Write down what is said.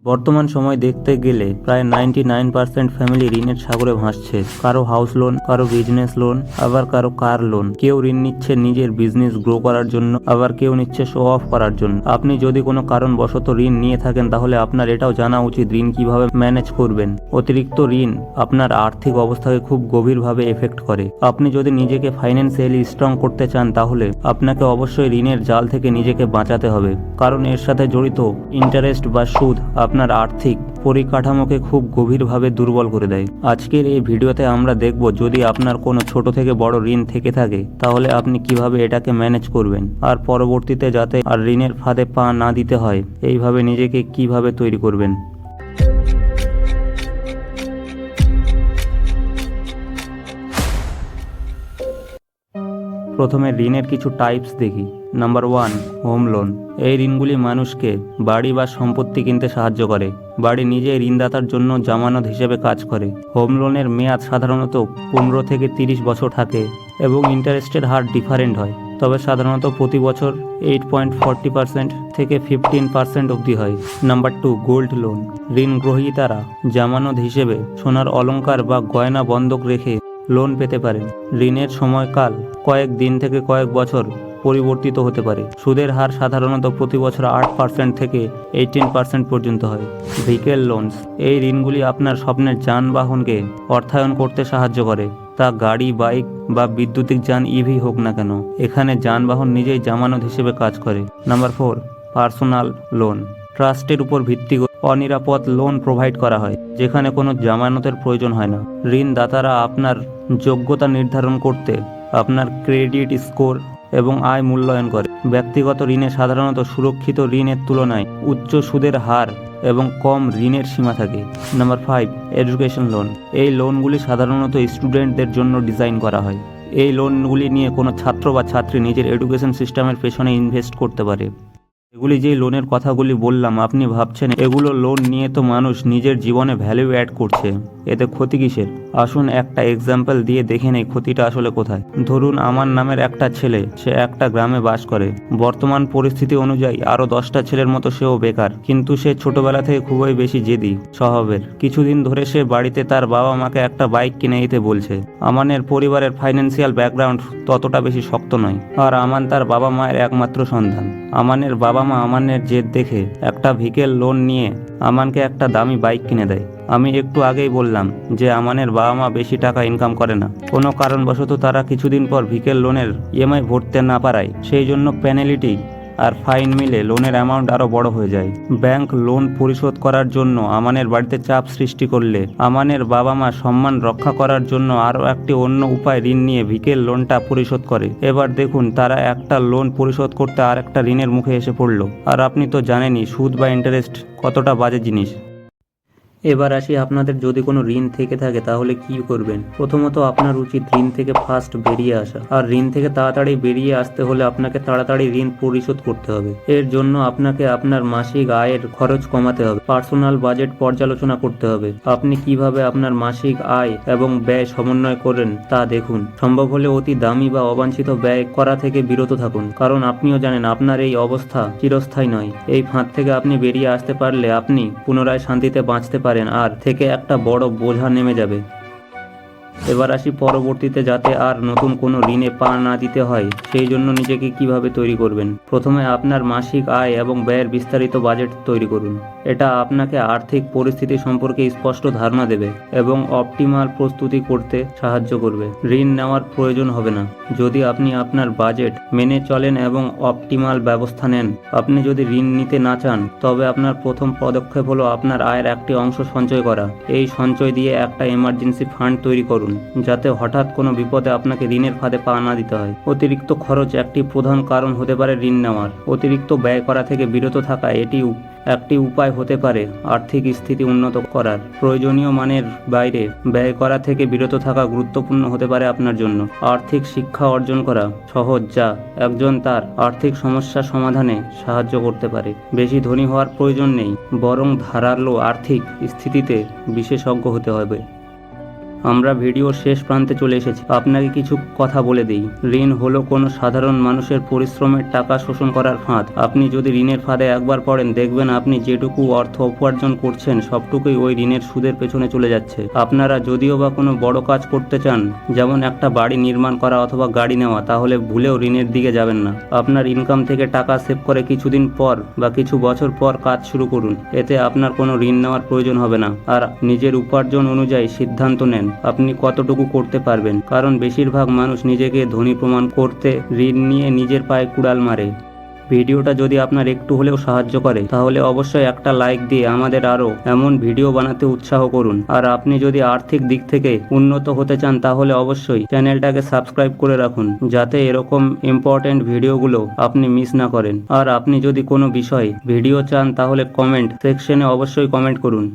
বর্তমান সময় দেখতে গেলে প্রায় 99% ফ্যামিলি ঋণের সাগরে ভাসছে। কারো হাউস লোন, কারো বিজনেস লোন, আবার কারো কার লোন। কেউ ঋণ নিচ্ছে নিজের বিজনেস গ্রো করার জন্য, আবার কেউ নিচ্ছে শো অফ করার জন্য। আপনি যদি কোনো কারণবশত ঋণ নিয়ে থাকেন তাহলে আপনার এটাও জানা উচিত ঋণ কিভাবে ম্যানেজ করবেন। অতিরিক্ত ঋণ আপনার আর্থিক অবস্থাকে খুব গভীরভাবে এফেক্ট করে। আপনি যদি নিজেকে ফাইন্যান্সিয়ালি স্ট্রং করতে চান তাহলে আপনাকে অবশ্যই ঋণের জাল থেকে নিজেকে বাঁচাতে হবে, কারণ এর সাথে জড়িত ইন্টারেস্ট বা সুদ আপনার আর্থিক পরিকাঠামোকে খুব গভীরভাবে দুর্বল করে দেয়। আজকের এই ভিডিওতে আমরা দেখব যদি আপনার কোনো ছোট থেকে বড় ঋণ থেকে থাকে তাহলে আপনি কিভাবে এটাকে ম্যানেজ করবেন, আর পরবর্তীতে যাতে আর ঋণের ফাঁদে পা না দিতে হয় এইভাবে নিজেকে কিভাবে তৈরি করবেন। প্রথমে ঋণের কিছু টাইপস দেখি। Number 1, home loan. এই ঋণগুলি মানুষকে বাড়ি বা সম্পত্তি কিনতে সাহায্য করে। বাড়ি নিজেই ঋণদাতার জন্য জামানত হিসেবে কাজ করে। হোম লোনের মেয়াদ সাধারণত 15 থেকে 30 বছর থাকে এবং ইন্টারেস্টের হার ডিফারেন্ট হয়, তবে সাধারণত প্রতি বছর 8.40% থেকে 15% অবধি হয়। Number 2, gold loan. ঋণ গ্রহীতারা জামানত হিসেবে সোনার অলংকার বা গয়না বন্ধক রেখে লোন পেতে পারেন। ঋণের সময়কাল কয়েক দিন থেকে কয়েক বছর পরিবর্তিত হতে পারে। সুদের হার সাধারণত প্রতি বছর 8% থেকে 18% পর্যন্ত হয়। Vehicle loans. এই ঋণগুলি আপনার স্বপ্নের যানবাহনকে অর্থায়ন করতে সাহায্য করে, তা গাড়ি, বাইক বা বৈদ্যুতিক যান ইভি হোক না কেন। এখানে যানবাহন নিজেই জামানত হিসেবে কাজ করে। Number 4, personal loan. ট্রাস্টের উপর ভিত্তি করে অনিরাপদ লোন প্রোভাইড করা হয়, যেখানে কোনো জামানতের প্রয়োজন হয় না। ঋণদাতারা আপনার যোগ্যতা নির্ধারণ করতে আপনার ক্রেডিট স্কোর এবং আয় মূল্যায়ন করে। ব্যক্তিগত ঋণে সাধারণত সুরক্ষিত ঋণের তুলনায় উচ্চ সুদের হার এবং কম ঋণের সীমা থাকে। Number 5, education loan. এই লোনগুলি সাধারণত স্টুডেন্টদের জন্য ডিজাইন করা হয়। এই লোনগুলি নিয়ে কোনো ছাত্র বা ছাত্রী নিজের এডুকেশন সিস্টেমের পেছনে ইনভেস্ট করতে পারে। এগুলি যে লোনের কথাগুলি বললাম, আপনি ভাবছেন এগুলো লোন নিয়ে তো মানুষ নিজের জীবনে ভ্যালু অ্যাড করছে, এতে ক্ষতি কিসের? আসুন একটা এক্সাম্পল দিয়ে দেখে নেই ক্ষতিটা আসলে কোথায়। ধরুন আমার নামের একটা ছেলে, সে একটা গ্রামে বাস করে। বর্তমান পরিস্থিতি অনুযায়ী আরো 10টা ছেলের মতো সেও বেকার, কিন্তু সে ছোটবেলা থেকে খুবই বেশি জেদি স্বভাবের। কিছুদিন ধরে সে বাড়িতে তার বাবা মাকে একটা বাইক কিনে দিতে বলছে। আমানের পরিবারের ফাইন্যান্সিয়াল ব্যাকগ্রাউন্ড ততটা বেশি শক্ত নয়, আর আমান তার বাবা মায়ের একমাত্র সন্তান। আমানের বাবা মা আমানের জেদ দেখে একটা ভেহিকেল লোন নিয়ে আমানকে একটা দামি বাইক কিনে দেয়। আমি একটু আগেই বললাম যে আমানের বাবা মা বেশি টাকা ইনকাম করে না। কোনো কারণবশত তারা কিছুদিন পর ভেহিকেল লোনের ইএমআই ভরতে না পারায় সেই জন্য পেনাল্টি আর ফাইন মিলে লোনের অ্যামাউন্ট আরো বড় হয়ে যায়। ব্যাংক লোন পরিশোধ করার জন্য আমানের বাড়িতে চাপ সৃষ্টি করলে আমানের বাবা মা সম্মান রক্ষা করার জন্য আরো একটি অন্য উপায় ঋণ নিয়ে ভেহিকেল লোনটা পরিশোধ করে। এবার দেখুন তারা একটা লোন পরিশোধ করতে আর একটা ঋণের মুখে এসে পড়লো। আর আপনি তো জানেনই সুদ বা ইন্টারেস্ট কতটা বাজে জিনিস। এবার আসি আপনাদের যদি কোনো ঋণ থেকে থাকে তাহলে কি করবেন। প্রথমত আপনার উচিত ঋণ থেকে ফার্স্ট বেরিয়ে আসা, আর ঋণ থেকে তাড়াতাড়ি বেরিয়ে আসতে হলে আপনাকে তাড়াতাড়ি ঋণ পরিশোধ করতে হবে। এর জন্য আপনাকে আপনার মাসিক আয়ের খরচ কমাতে হবে, পার্সোনাল বাজেট পর্যালোচনা করতে হবে। আপনি কিভাবে আপনার মাসিক আয় এবং ব্যয় সমন্বয় করেন তা দেখুন। সম্ভব হলে অতি দামি বা অবাঞ্ছিত ব্যয় করা থেকে বিরত থাকুন, কারণ আপনিও জানেন আপনার এই অবস্থা চিরস্থায়ী নয়। এই ফাঁদ থেকে আপনি বেরিয়ে আসতে পারলে আপনি পুনরায় শান্তিতে বাঁচতে পারেন, আর থেকে একটা বড় বোঝা নেমে যাবে। এবার আসি পরবর্তীতে যাতে আর নতুন কোনো ঋণে পা না দিতে হয় সেই জন্য নিজেকে কিভাবে তৈরি করবেন। প্রথমে আপনার মাসিক আয় এবং ব্যয়ের বিস্তারিত বাজেট তৈরি করুন। এটা আপনাকে আর্থিক পরিস্থিতি সম্পর্কে স্পষ্ট ধারণা দেবে এবং অপটিমাল প্রস্তুতি করতে সাহায্য করবে। ঋণ নেওয়ার প্রয়োজন হবে না যদি আপনি আপনার বাজেট মেনে চলেন এবং অপটিমাল ব্যবস্থা নেন। আপনি যদি ঋণ নিতে না চান তবে আপনার প্রথম পদক্ষেপ হলো আপনার আয়ের একটি অংশ সঞ্চয় করা। এই সঞ্চয় দিয়ে একটা এমার্জেন্সি ফান্ড তৈরি করুন, যাতে হঠাৎ কোনো বিপদে আপনাকে ঋণের ফাঁদে পা না দিতে হয়। অতিরিক্ত খরচ একটি প্রধান কারণ হতে পারে ঋণ নেওয়ার। অতিরিক্ত ব্যয় করা থেকে বিরত থাকা এটি একটি উপায় হতে পারে আর্থিক স্থিতি উন্নত করার। প্রয়োজনীয় মানের বাইরে ব্যয় করা থেকে বিরত থাকা গুরুত্বপূর্ণ হতে পারে আপনার জন্য। আর্থিক শিক্ষা অর্জন করা সহজ, যা একজন তার আর্থিক সমস্যা সমাধানে সাহায্য করতে পারে। বেশি ধনী হওয়ার প্রয়োজন নেই, বরং ধারালো আর্থিক স্থিতিতে বিশেষজ্ঞ হতে হবে। আমরা ভিডিওর শেষ প্রান্তে চলে এসেছি। আপনাকে কিছু কথা বলে দিই। ঋণ হলো কোনো সাধারণ মানুষের পরিশ্রমের টাকা শোষণ করার ফাঁদ। আপনি যদি ঋণের ফাঁদে একবার পড়েন, দেখবেন আপনি যেটুকু অর্থ উপার্জন করছেন সবটুকুই ওই ঋণের সুদের পেছনে চলে যাচ্ছে। আপনারা যদিও বা কোনো বড় কাজ করতে চান, যেমন একটা বাড়ি নির্মাণ করা অথবা গাড়ি নেওয়া, তাহলে ভুলেও ঋণের দিকে যাবেন না। আপনার ইনকাম থেকে টাকা সেভ করে কিছুদিন পর বা কিছু বছর পর কাজ শুরু করুন। এতে আপনার কোনো ঋণ নেওয়ার প্রয়োজন হবে না। আর নিজের উপার্জন অনুযায়ী সিদ্ধান্ত নেন আপনি কতটুকু করতে পারবেন, কারণ বেশিরভাগ মানুষ নিজেকে ধনী প্রমাণ করতে ঋণ নিয়ে নিজের পায়ে কুড়াল মারে। ভিডিওটা যদি আপনার একটু হলেও সাহায্য করে, তাহলে অবশ্যই একটা লাইক দিয়ে আমাদের আরও এমন ভিডিও বানাতে উৎসাহ করুন। আর আপনি যদি আর্থিক দিক থেকে উন্নত হতে চান, তাহলে অবশ্যই চ্যানেলটাকে সাবস্ক্রাইব করে রাখুন, যাতে এরকম ইম্পর্টেন্ট ভিডিওগুলো আপনি মিস না করেন। আর আপনি যদি কোনো বিষয়ে ভিডিও চান, তাহলে কমেন্ট সেকশনে অবশ্যই কমেন্ট করুন।